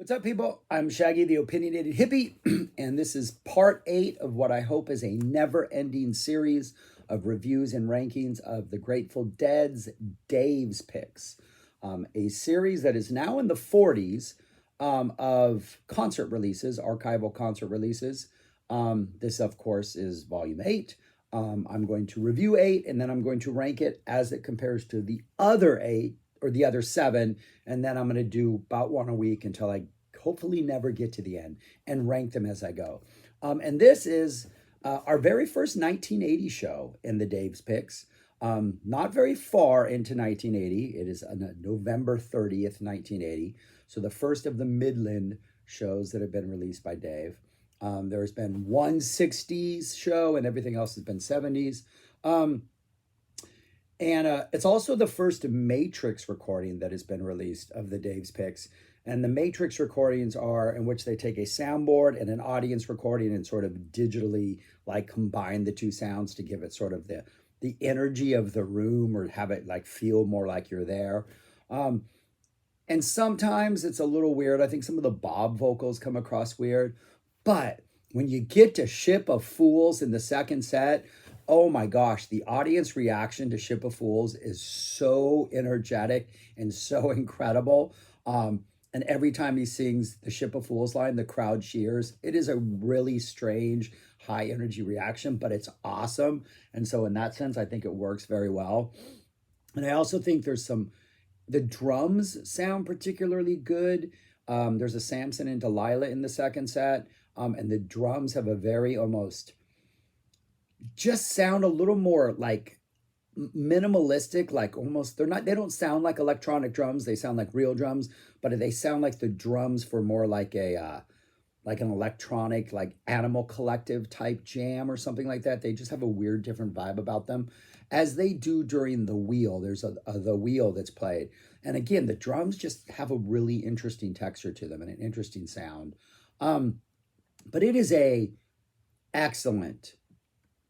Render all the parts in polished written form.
What's up, people? I'm Shaggy, the opinionated hippie, and this is part 8 of what I hope is a never ending series of reviews and rankings of the Grateful Dead's Dave's Picks, a series that is now in the 40s of concert releases, archival concert releases. This, of course, is volume 8. I'm going to review 8, and then I'm going to rank it as it compares to the other 8 or the other 7, and then I'm going to do about one a week until I hopefully never get to the end and rank them as I go. And this is our very first 1980 show in the Dave's Picks. Not very far into 1980. It is on November 30th, 1980. So the first of the Mydland shows that have been released by Dave. There's been one 60s show and everything else has been 70s. And it's also the first Matrix recording that has been released of the Dave's Picks. And the Matrix recordings are in which they take a soundboard and an audience recording and sort of digitally like combine the two sounds to give it sort of the energy of the room or have it like feel more like you're there. And sometimes it's a little weird. I think some of the Bob vocals come across weird. But when you get to Ship of Fools in the second set, oh my gosh, the audience reaction to Ship of Fools is so energetic and so incredible. And every time he sings the Ship of Fools line, the crowd cheers. It is a really strange, high energy reaction, but it's awesome. And so in that sense, I think it works very well. And I also think the drums sound particularly good. There's a Samson and Delilah in the second set. And the drums have a very almost just sound a little more like minimalistic, like almost they don't sound like electronic drums. They sound like real drums, but they sound like the drums for more like like an electronic, like Animal Collective type jam or something like that. They just have a weird, different vibe about them, as they do during the wheel. There's the wheel that's played, and again, the drums just have a really interesting texture to them and an interesting sound. But it is a excellent,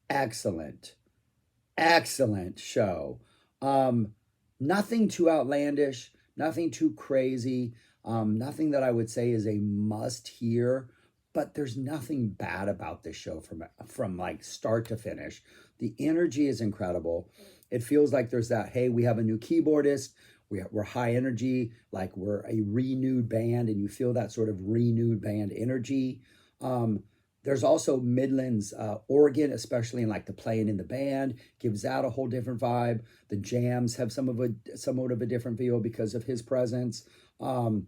excellent, excellent show. Nothing too outlandish, nothing too crazy, nothing that I would say is a must hear, but there's nothing bad about this show from like start to finish. The energy is incredible. It feels like there's that, hey, we have a new keyboardist, we're high energy, like we're a renewed band, and you feel that sort of renewed band energy. There's also Mydland's organ, especially in like the playing in the band, gives that a whole different vibe. The jams have somewhat of a different feel because of his presence. And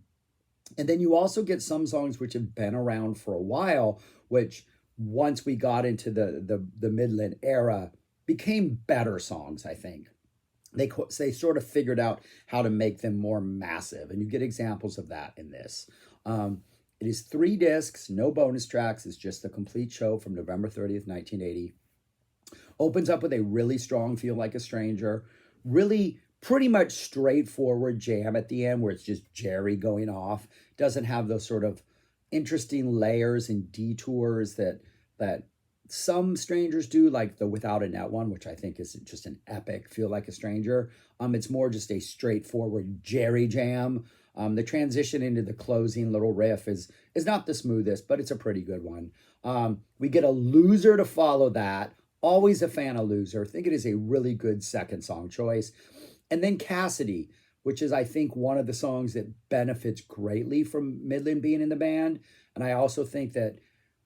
then you also get some songs which have been around for a while, which once we got into the Mydland era became better songs, I think. They sort of figured out how to make them more massive, and you get examples of that in this. It is 3 discs, no bonus tracks. It's just the complete show from November 30th, 1980. Opens up with a really strong Feel Like a Stranger. Really pretty much straightforward jam at the end where it's just Jerry going off. Doesn't have those sort of interesting layers and detours that some strangers do, like the Without a Net one, which I think is just an epic Feel Like a Stranger. It's more just a straightforward Jerry jam. The transition into the closing little riff is not the smoothest, but it's a pretty good one. We get a Loser to follow that. Always a fan of Loser. I think it is a really good second song choice. And then Cassidy, which is, I think, one of the songs that benefits greatly from Mydland being in the band. And I also think that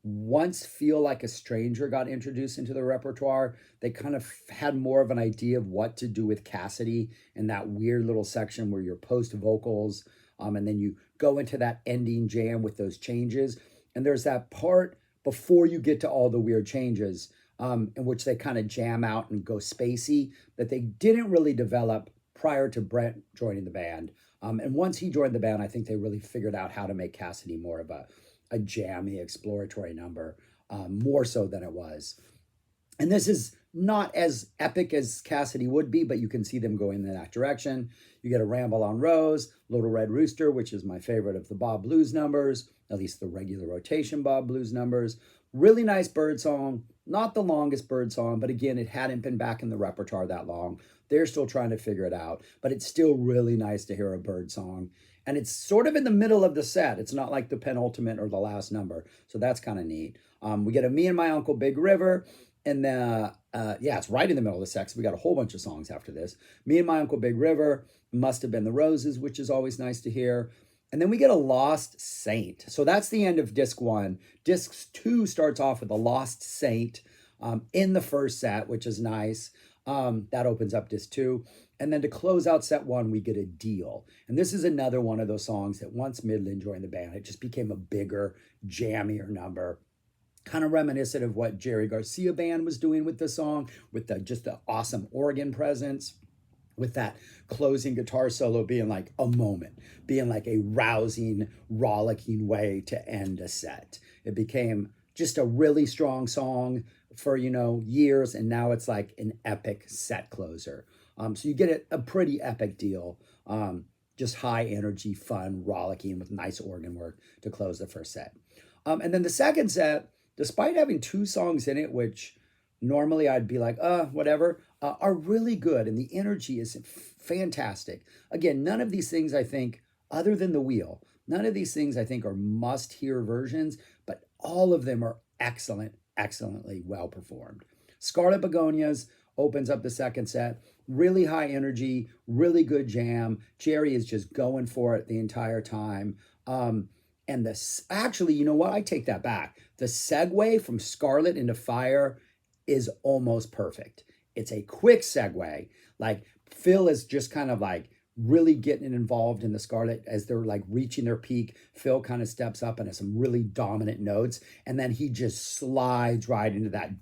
once Feel Like a Stranger got introduced into the repertoire, they kind of had more of an idea of what to do with Cassidy in that weird little section where you're post vocals, and then you go into that ending jam with those changes. And there's that part before you get to all the weird changes, in which they kind of jam out and go spacey, that they didn't really develop prior to Brent joining the band. And once he joined the band, I think they really figured out how to make Cassidy more of a jammy, exploratory number, more so than it was. And this is not as epic as Cassidy would be, but you can see them going in that direction. You get a Ramble on Rose, Little Red Rooster, which is my favorite of the Bob Blues numbers, at least the regular rotation Bob Blues numbers. Really nice bird song, not the longest bird song, but again, it hadn't been back in the repertoire that long. They're still trying to figure it out, but it's still really nice to hear a bird song. And it's sort of in the middle of the set. It's not like the penultimate or the last number. So that's kind of neat. We get a Me and My Uncle Big River. And yeah, it's right in the middle of the set. So we got a whole bunch of songs after this. Me and My Uncle Big River, Must Have Been the Roses, which is always nice to hear. And then we get a Lost Saint. So that's the end of disc 1. Disc 2 starts off with a Lost Saint in the first set, which is nice. That opens up disc 2. And then to close out set 1, we get a Deal. And this is another one of those songs that once Mydland joined the band, it just became a bigger, jammier number. Kind of reminiscent of what Jerry Garcia Band was doing with the song, with just the awesome organ presence, with that closing guitar solo being like a moment, being like a rousing, rollicking way to end a set. It became just a really strong song for, years, and now it's like an epic set closer. So you get a pretty epic deal. Just high energy, fun, rollicking with nice organ work to close the first set. And then the second set, despite having 2 songs in it, which normally I'd be like, whatever, are really good. And the energy is fantastic. Again, none of these things I think, other than the wheel, none of these things I think are must-hear versions, but all of them are excellently well performed. Scarlet Begonias opens up the second set. Really high energy, really good jam. Jerry is just going for it the entire time. And actually, you know what? I take that back. The segue from Scarlet into Fire is almost perfect. It's a quick segue. Like Phil is just kind of like really getting involved in the Scarlet as they're like reaching their peak. Phil kind of steps up and has some really dominant notes. And then he just slides right into that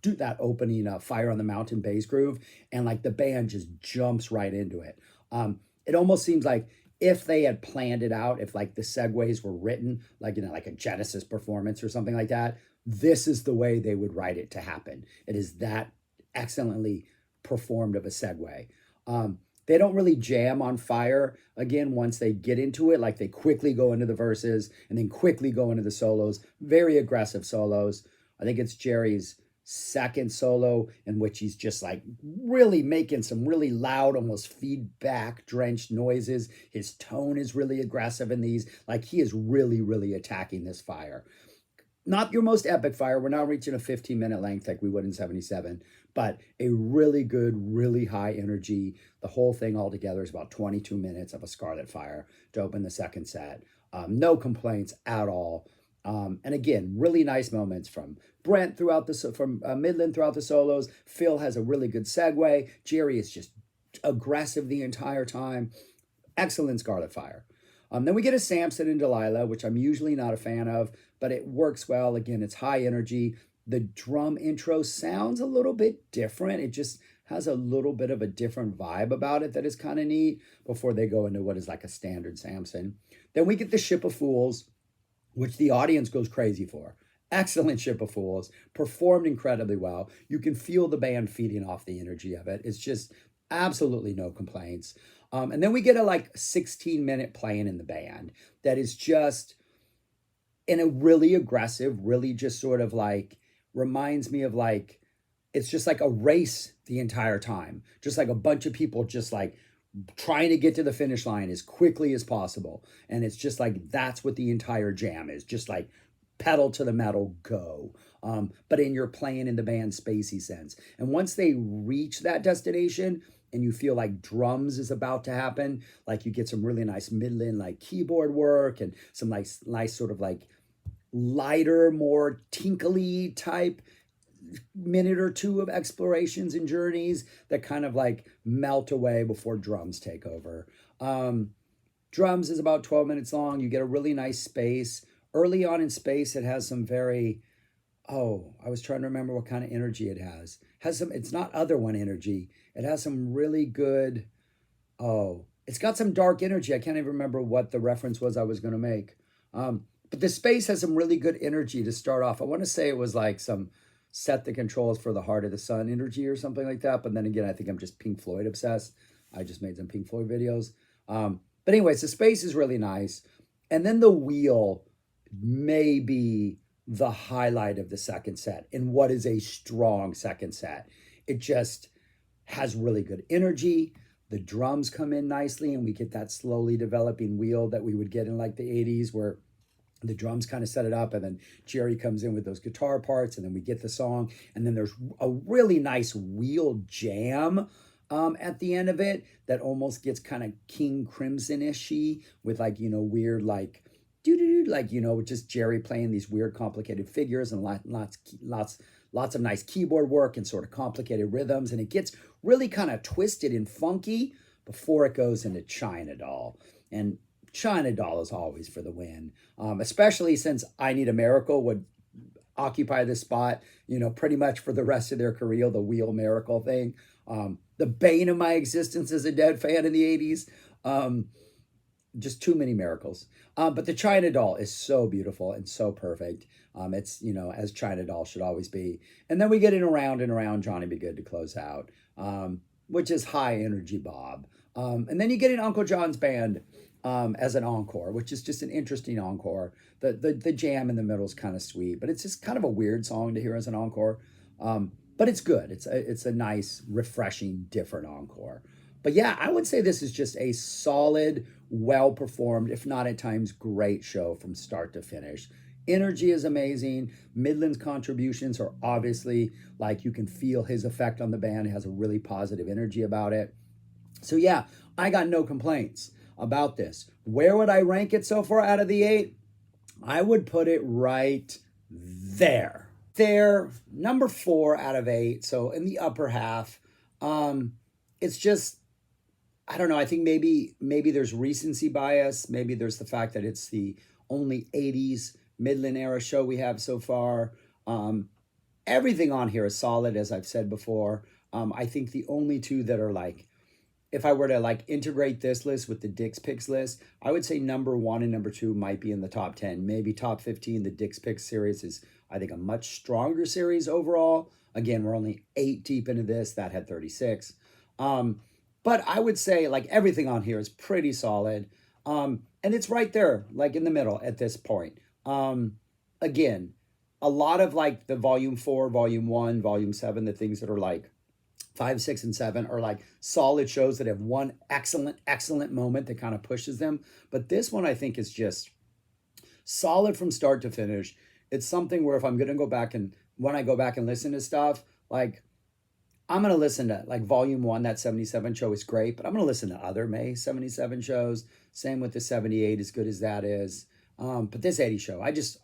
that opening Fire on the Mountain bass groove. And like the band just jumps right into it. It almost seems like if they had planned it out, if like the segues were written, like, like a Genesis performance or something like that, this is the way they would write it to happen. It is that excellently performed of a segue. They don't really jam on Fire again once they get into it. Like they quickly go into the verses and then quickly go into the solos. Very aggressive solos. I think it's Jerry's second solo in which he's just like really making some really loud, almost feedback drenched noises. His tone is really aggressive in these. Like he is really attacking this Fire. Not your most epic Fire. We're not reaching a 15-minute length like we would in 77, but a really good, really high energy. The whole thing altogether is about 22 minutes of a Scarlet Fire to open the second set. No complaints at all. And again, really nice moments from Brent from Mydland throughout the solos. Phil has a really good segue. Jerry is just aggressive the entire time. Excellent Scarlet Fire. Then we get a Samson and Delilah, which I'm usually not a fan of, but it works well. Again, it's high energy. The drum intro sounds a little bit different. It just has a little bit of a different vibe about it that is kind of neat before they go into what is like a standard Samson. Then we get the Ship of Fools, which the audience goes crazy for. Excellent Ship of Fools, performed incredibly well. You can feel the band feeding off the energy of it. It's just absolutely no complaints. And then we get a like 16-minute playing in the band that is just in a really aggressive, really just sort of like reminds me of like, it's just like a race the entire time. Just like a bunch of people just like trying to get to the finish line as quickly as possible. And it's just like, that's what the entire jam is. Just like pedal to the metal, go. But in your playing in the band spacey sense. And once they reach that destination and you feel like drums is about to happen, like you get some really nice Mydland like keyboard work and some nice sort of like lighter, more tinkly type minute or two of explorations and journeys that kind of like melt away before drums take over. Drums is about 12 minutes long. You get a really nice space. Early on in space, it has some very, I was trying to remember what kind of energy it has. It's not Other One energy. It has some really good, it's got some dark energy. I can't even remember what the reference was I was going to make. But the space has some really good energy to start off. I want to say it was like some Set the Controls for the Heart of the Sun energy or something like that. But then again, I think I'm just Pink Floyd obsessed. I just made some Pink Floyd videos. But anyways, the space is really nice. And then the wheel may be the highlight of the second set in what is a strong second set. has really good energy. The drums come in nicely, and we get that slowly developing wheel that we would get in like the 80s, where the drums kind of set it up, and then Jerry comes in with those guitar parts, and then we get the song, and then there's a really nice wheel jam at the end of it that almost gets kind of King Crimson-ishy with like, weird like like, just Jerry playing these weird complicated figures and lots of nice keyboard work and sort of complicated rhythms, and it gets really kind of twisted and funky before it goes into China Doll. And China Doll is always for the win, especially since I Need a Miracle would occupy this spot, pretty much for the rest of their career, the Wheel Miracle thing. The bane of my existence as a Dead fan in the 80s. Just too many miracles. But the China Doll is so beautiful and so perfect. It's, as China Doll should always be. And then we get in Around and Around, Johnny Be Good to close out, which is high energy Bob. And then you get in Uncle John's Band as an encore, which is just an interesting encore. The jam in the middle is kind of sweet, but it's just kind of a weird song to hear as an encore. But it's good. It's a nice, refreshing, different encore. But yeah, I would say this is just a solid, well-performed, if not at times great show from start to finish. Energy is amazing. Mydland's contributions are obviously, like, you can feel his effect on the band. It has a really positive energy about it. So yeah, I got no complaints about this. Where would I rank it so far out of the 8? I would put it right there. There, number 4 out of 8. So in the upper half. It's just, I don't know. I think maybe there's recency bias. Maybe there's the fact that it's the only 80s Mydland era show we have so far. Everything on here is solid, as I've said before. I think the only two that are like, if I were to like integrate this list with the Dick's Picks list, I would say number 1 and number 2 might be in the top 10, maybe top 15. The Dick's Picks series is, I think, a much stronger series overall. Again, we're only 8 deep into this. That had 36. But I would say like everything on here is pretty solid. And it's right there, like in the middle at this point. Again, a lot of like the volume 4, volume 1, volume 7, the things that are like 5, 6, and 7 are like solid shows that have one excellent moment that kind of pushes them. But this one I think is just solid from start to finish. It's something where if I'm going to go back and when I go back and listen to stuff, like I'm going to listen to like volume 1, that 77 show is great, but I'm going to listen to other May 77 shows. Same with the 78, as good as that is. But this 80 show, I just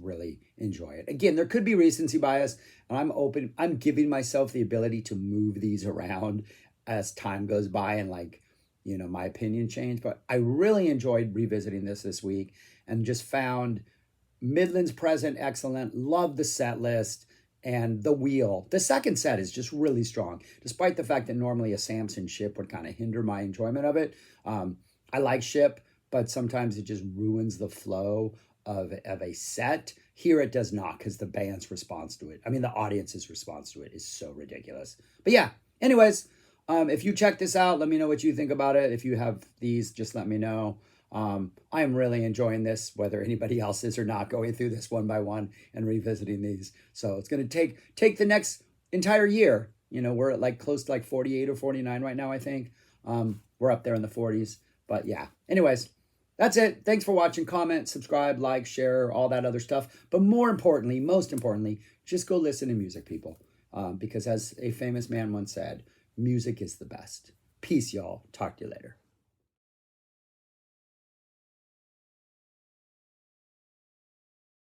really enjoy it. Again, there could be recency bias, and I'm giving myself the ability to move these around as time goes by and like, my opinion change. But I really enjoyed revisiting this week and just found Mydland's present excellent. Love the set list and the wheel. The second set is just really strong, despite the fact that normally a Samson ship would kind of hinder my enjoyment of it. I like ship, but sometimes it just ruins the flow of a set. Here it does not, because the band's response to it, the audience's response to it is so ridiculous. But yeah, anyways, if you check this out, let me know what you think about it. If you have these, just let me know. I am really enjoying this, whether anybody else is or not, going through this one by one and revisiting these. So it's going to take the next entire year. We're at like close to like 48 or 49 right now, I think. We're up there in the 40s. But yeah, anyways, that's it. Thanks for watching. Comment, subscribe, like, share, all that other stuff. But most importantly, just go listen to music, people. Because as a famous man once said, music is the best. Peace, y'all. Talk to you later.